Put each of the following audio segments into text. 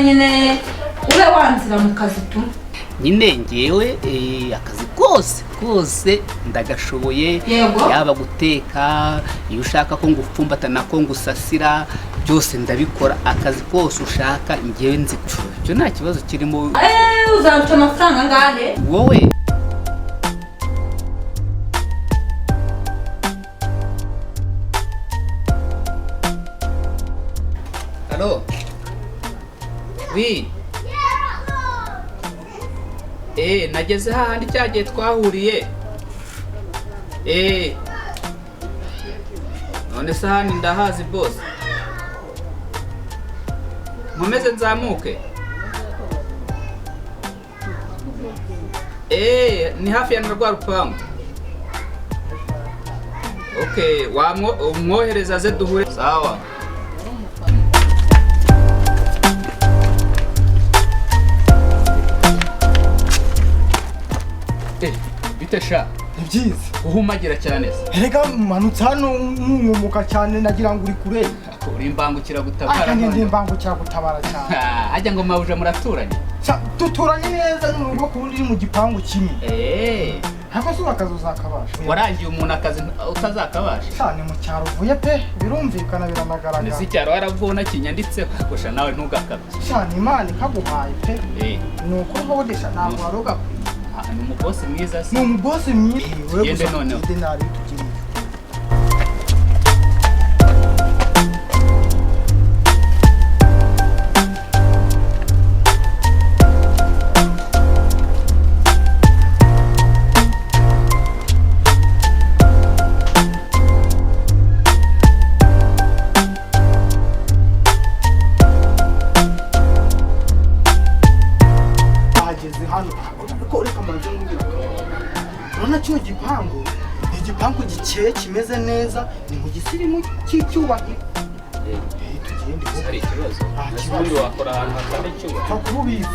nyine ube wanzira mu kazi tu. Nyine ngewe akazi kose ndagashoboye, yaba guteka, iyo ushaka ko ngupfumbata nako ngusasira, byose ndabikora. Akazi kose ushaka ngewe nzicura, cyo nta kibazo kirimo. Uzanca amafaranga ngahe wowe? Halo. Oui. Nageze hahandi cyagiye twahuriye. None se hano ndahazi boss. Nkomeze nzamuke. Ni hafi ya rwa rupangu. Okay, umwohereza ze duhure. Sawa. Bitesha byiza uhumagira cyane se. Erega manutse hano nkumuka cyane nagira ngo uri kure. Uri imbangukira gutabara. Ndi imbangukira gutabara cyane. Ajya ngo Nyirabuja muraturanye. Duturanye neza n'urugo kundi mu gipangu kimwe. Hako suba akazi uzakabasha. Warangiye umuntu akazi utazakabasha. Cyane mu cyaro uvuye pe birumvikana biranagaragara. Nisi cyaro waravuna kinyanditseho gusha nawe ntugakabye. Cyane Imana ikaguhaye pe. Nuko hodesha ntabwo waroga. Ni umubosi mwiza se. Ni umubosi mwiza. Yende none. Dinari tugiriye. Cyo gipangu igipangu gikeye kimeze neza ni mu gisirimu cy'icyubahiro. Tugende hari ikibazo. Ubundi wakora ahantu hatari icyubahiro. Takubizi.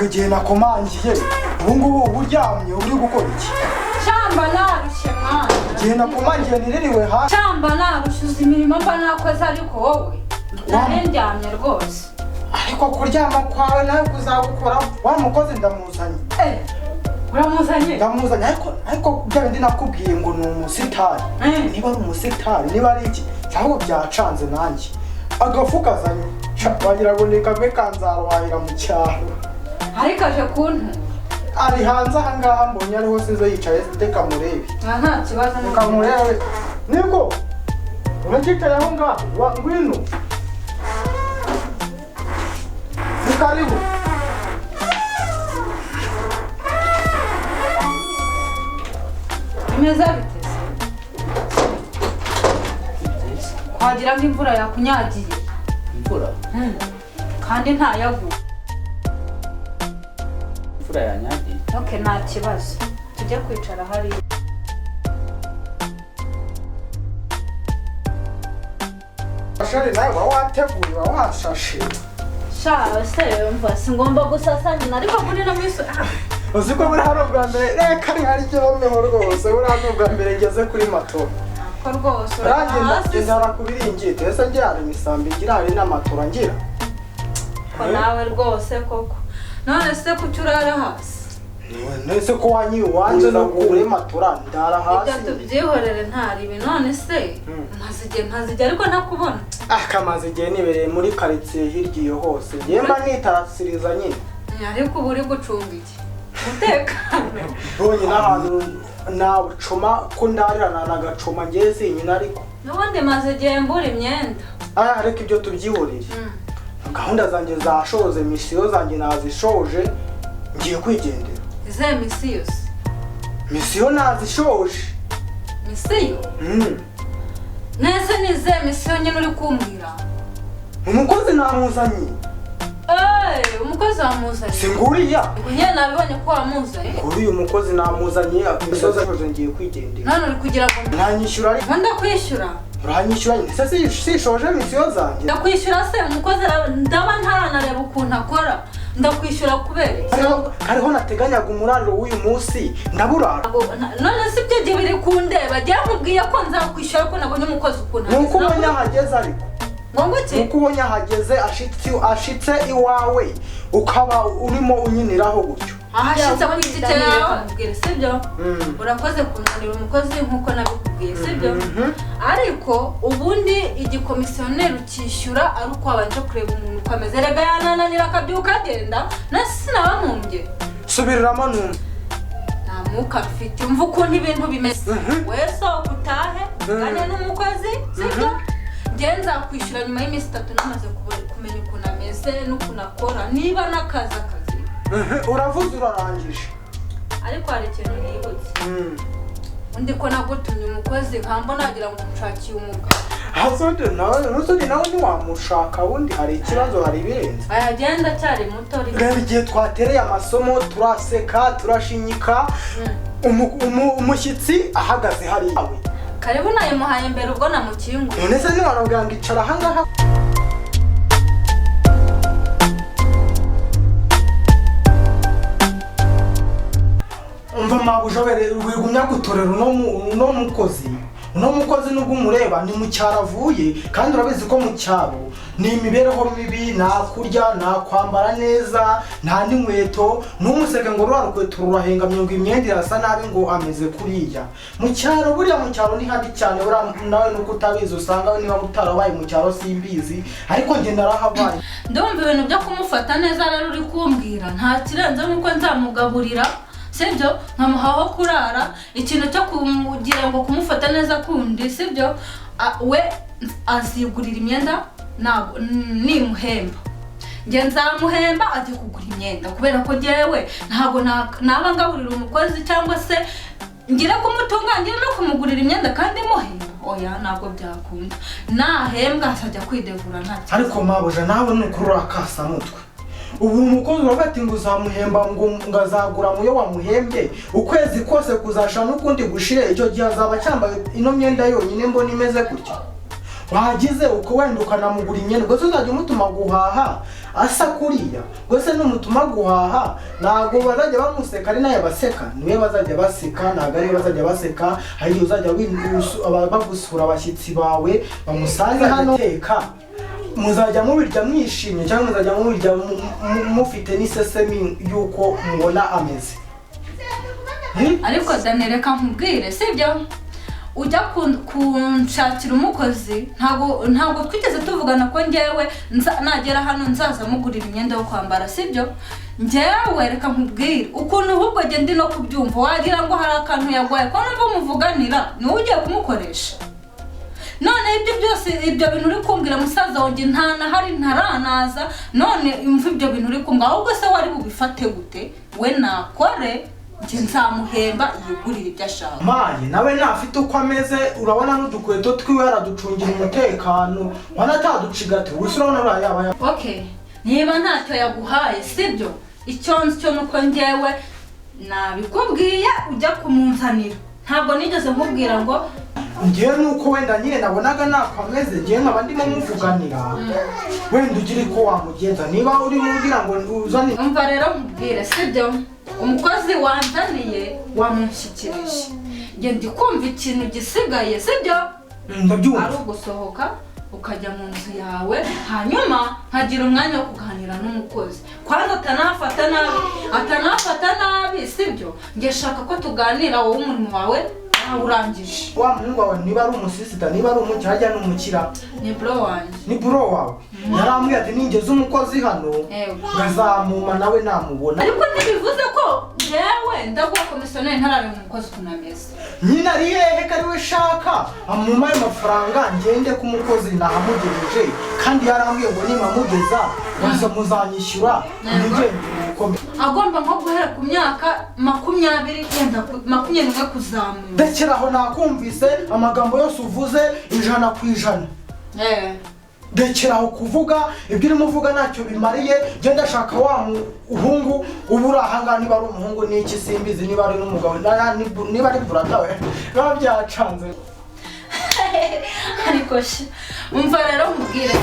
Igihe nakomangiye ubungubu uburyamye uri gukora iki? Cyamba narushe mwana. Igihe nakomangiye niririwe ha. Cyamba narushuza imirimo mba nakoze ariko wowe ndarенdyamye rwose. Ariko kuryama kwawe nawe kuzagukora wa mukozi ndamuzanye. Uramuzanye? Ndamuzanye ariko bya ndi nakubwiye ngo ni umusitari. Niba ari umusitari niba ari iki cyangwa byacanze nanjye. Agafukazanye. Wagira ngo ni kamwe kanzarwahira mu cyaro. Ariko aje kuntu ari hanze aha ngaha mbonye ariho sizo yicaye ziteka murebe. Nta kibazo n'ukamurebe. Nibwo urakicaye aho ngaho ngwino. Karibu. Imeza bitese. Wagira ngo imvura yakunyagiye. Imvura? Kandi nta yagu. Yanyagiye. Okay, nta kibazo. Tujye kwicara hari. Ashari nawe wateguye washashe. Se mva singomba gusasa nyina ariko muri no miso. Uziko muri hano bwa mbere reka ari hari kiromeho rwose uri hano bwa mbere ngeze kuri matora. Ko rwose. Ndara kubiringite ese njyana imisambi ngira hari n'amatora ngira. Ko nawe rwose koko. None se kucyurara hasi. Nese ko wanyi wanje no kure matura ndara hasi. Ibyo tubyihorere ntari none se ntazige ariko ntakubona. Kamaze igihe nibereye muri quartier hirgiyo hose. Yemba nitarasiriza nyine. Ariko buri gucunga iki? Umutekano. Bonye n'ahantu nabucoma ko ndarirana nagacoma ngeze nyine ariko. Nubundi maze igihe mbura imyenda. Ariko ibyo tubyihorere. Gahunda zanjye zashoze misiyo zanjye nazishoje ngiye kwigendera. Izihe misiyo se? Misiyo nazishoje. Misiyo? Nese ni izihe misiyo nyine uri kumbwira? Umukozi namuzanye. Umukozi wamuzanye. Singuriya. Nyine nabibonye ko wamuzanye. Kuri uyu mukozi namuzanye misiyo zashoje ngiye kwigendera. None uri kugira ngo ntanyishyura ari. Ndakwishyura. Uranyishyura nyine sishoje misiyo zanjye. Ndakwishyura se umukozi ndaba ntaranareba ukuntu akora. Ndakwishyura kubera hariho nateganyaga umurariro w'uyu munsi ndaburara. None si byo gihe biri kundeba jya mubwiye ko nzakwishyura ko nabonye umukozi ukuntu nuko ubonye ahageze ariko nuko ubonye ahageze ashitse iwawe ukaba urimo unyiniraho gutyo. Ahashitse muri iki cyawe mbwira sibyo urakoze kunanira umukozi nkuko nabikubwiye sibyo ariko ubundi igikomisiyoneri ukishyura ari uko wabanje kureba umuntu ukameze rega yanananira akabyuka agenda nasi nabamumbye subiriramo numva nta mwuka mfite umva ukuntu ibintu bimeze wese utahe ugane n'umukozi sibyo ngenza kwishyura nyuma y'iminsi 3 namaze kumenya ukuntu ameze n'ukuntu akora niba n'akazi uravuze urarangije ariko hari ikintu nibutse undi ko nagutumye umukozi nkambo nagira ngo nshakiye umugabo hasode nawe ntiwamushaka ubundi hari ikibazo hari ibirenze ayagenda cyari muto reba igihe twatereye amasomo turaseka turashinyika umushyitsi ahagaze hariya karibu nayimuhaye mbere ubwo namukinguye none se ntiwanabwira ngo icara ahangaha umva mabuja wigumya gutorera uno mukozi nubwo umureba ni mu cyaro avuye kandi urabizi ko mu cyaro ni imibereho mibi nta kurya nta kwambara neza nta n'inkweto n'umuseke ngo rura rukweto rurahengamye ngo imyenda irasa nabi ngo ameze kuriya mu cyaro buriya mu cyaro ni habi cyane nawe nuko utabizi usanga niba mutarabaye mu cyaro simbizi ariko njye narahabaye ndumva ibintu byo kumufata neza rero uri kumbwira nta kirenze nuko nzamugaburira sibyo nkamuhaho kurara ikintu cyo kugira ngo kumufata neza kundi sibyo we azigurira imyenda nimuhemba nge nzamuhemba ajye kugura imyenda kubera ko jewe ntabwo naba ngaburira umukozi cyangwa se ngira kumutungangira no kumugurira imyenda kandi muhemba oya ntabwo byakunda nahembwa azajya kwidevura nta ariko mabuja nawe nukurura akasa mutwe ubu umukozi urabati ngo uzamuhemba ngo azagura muyo wamuhembye ukwezi kose kuzasha n'ukundi gushire icyo gihe azaba cyambaye ino myenda yonyine mbona imeze gutya wagize uko wenda ukanamugura imyenda gusa uzajya umutuma guhaha asa kuriya gusa n'umutuma guhaha ntabwo bazajya bamuseka ari naye baseka niwe bazajya baseka ntabwo ari bazajya baseka hari igihe uzajya bagusura abashyitsi bawe bamusange hano teka muzajya mubirya mwishimye cyangwa muzajya mubirya mufite n'isesemi yuko mubona ameze ariko danereka nkubwire sibyo ujya kunshakira umukozi ntabwo twigeze tuvugana ko ngewe nagera hano nzaza mugurira imyenda yo kwambara sibyo ngewe reka nkubwire ukuntu ahubwo ndi no kubyumva wagira ngo hari akantu yagwaye ko numva umuvuganira niwe ugiye kumukoresha none ibyo byose ibyo bintu uri kumbwira musaza wanjye ntanahari ntaranaza none imva ibyo bintu uri kumbwira ahubwo se wari bubifate gute we nakore nge nzamuhemba yigurire ibyo ashaka maye nawe ntafite uko ameze urabona n'udukweto twiwe yaraducungira umutekano wanataducigate wese urabona uriya yaba okay niba ntacyo yaguhaye sibyo icyo nzi cyo nuko ngewe nabikubwiye ujya kumunzanira ntabwo nigeze nkubwira ngo ngewe nuko wenda nyine nabonaga nakwameze ngewe nkaba ndimo muvuganira wenda ugire ko wamugenza niba uri mubwira ngo uzane umva rero nkubwire sibyo umukozi wanzaniye wamushyikirije nge ndi kumva ikintu gisigaye sibyo ndabyumva ari ugusohoka ukajya mu nzu yawe hanyuma nkagira umwanya wo kuganira n'umukozi kwanza atanafata nabi sibyo nge shaka ko tuganira wowe umuntu wawe urangije wa muhungu wawe niba ari umusisita niba ari umuki hajya n'umukira ni bro wanjye ni bro wawe yarambwiye ati ningeze umukozi hano ngazamuma nawe namubona ariko ntibivuze ko jewe ndaguha komisiyoneri ntarareba umukozi ukuntu ameze nyine ari hehe ko ari we shaka amuma ayo mafaranga ngende ko umukozi nahamugejeje kandi yarambwiye ngo nimamugeza muzanyishyura nigende ikomeye. agomba nko guhera ku myaka 20 yenda 21 kuzamura. Ndekeraho nakumvise amagambo yose uvuze 100%. Ndekeraho kuvuga ibyo urimo uvuga ntacyo bimariye. Genda shaka wa muhungu ubura ahanga, niba ari umuhungu n'iki simbizi, niba ari n'umugabo niba ari brother we byacanze. Ariko umva rero mubwire